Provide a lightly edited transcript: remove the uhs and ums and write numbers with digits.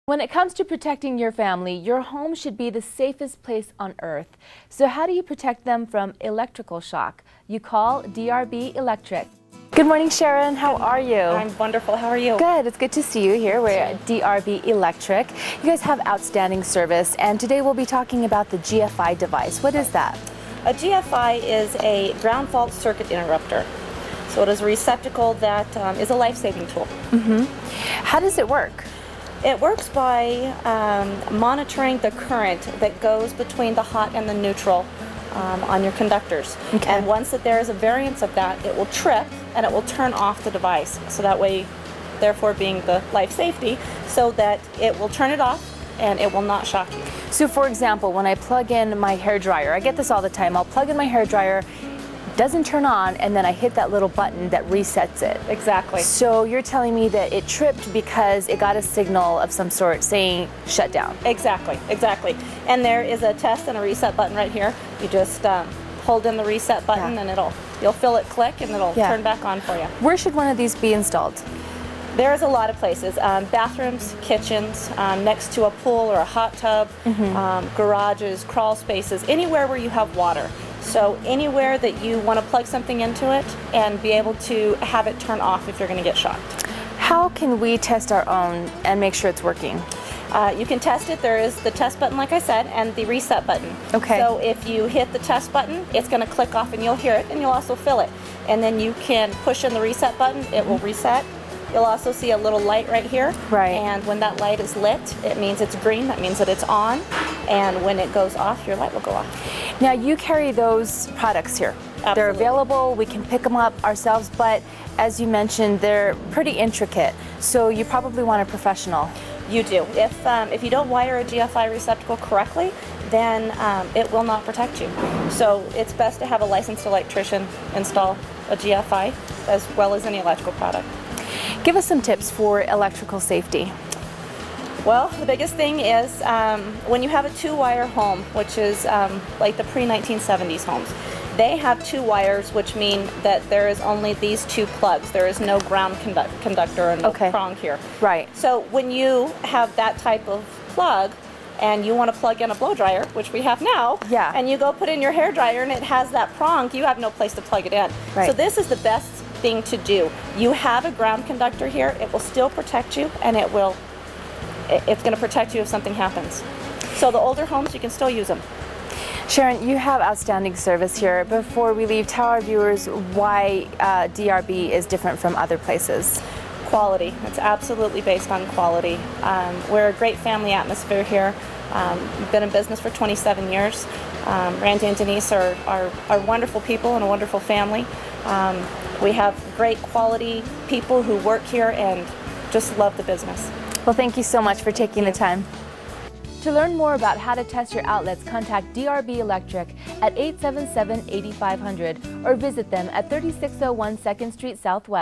When it comes to protecting your family, your home should be the safest place on earth. So how do you protect them from electrical shock? You call DRB Electric. Good morning, Sharon. How are you? I'm wonderful. How are you? Good. It's good to see you here. We're at DRB Electric. You guys have outstanding service, and today we'll be talking about the GFI device. What is that? A GFI is a ground fault circuit interrupter. So it is a receptacle that is a life-saving tool. How does it work? It works by monitoring the current that goes between the hot and the neutral on your conductors. Okay. And once that there is a variance of that, it will trip and it will turn off the device. So that way, therefore being the life safety, so that it will turn it off and it will not shock you. So for example, when I plug in my hairdryer, I get this all the time, I'll plug in my hairdryer, doesn't turn on, and then I hit that little button that resets it. Exactly. So you're telling me that it tripped because it got a signal of some sort saying shut down. Exactly, exactly. And there is a test and a reset button right here. You just hold in the reset button and you'll feel it click and it'll turn back on for you. Where should one of these be installed? There's a lot of places, bathrooms, kitchens, next to a pool or a hot tub, garages, crawl spaces, anywhere where you have water. So anywhere that you want to plug something into it and be able to have it turn off if you're going to get shocked. How can we test our own and make sure it's working? You can test it. There is the test button, like I said, and the reset button. Okay. So if you hit the test button, it's going to click off and you'll hear it and you'll also feel it. And then you can push in the reset button, it will reset. You'll also see a little light right here. Right. And when that light is lit, it means it's green. That means that it's on. And when it goes off, your light will go off. Now you carry those products here. Absolutely. They're available, we can pick them up ourselves, but as you mentioned, they're pretty intricate. So you probably want a professional. You do. If you don't wire a GFI receptacle correctly, then it will not protect you. So it's best to have a licensed electrician install a GFI as well as any electrical product. Give us some tips for electrical safety. Well, the biggest thing is when you have a two-wire home, which is like the pre-1970s homes, they have two wires, which mean that there is only these two plugs. There is no ground conductor and no prong here. Right. So when you have that type of plug and you want to plug in a blow dryer, which we have now, and you go put in your hair dryer and it has that prong, you have no place to plug it in. Right. So this is the best thing to do. You have a ground conductor here. It will still protect you, and it's going to protect you if something happens. So the older homes, you can still use them. Sharon, you have outstanding service here. Before we leave, tell our viewers why DRB is different from other places. Quality. It's absolutely based on quality. We're a great family atmosphere here. We've been in business for 27 years. Randy and Denise are wonderful people and a wonderful family. We have great quality people who work here and just love the business. Well, thank you so much for taking the time. To learn more about how to test your outlets, contact DRB Electric at 877-8500 or visit them at 3601 2nd Street Southwest.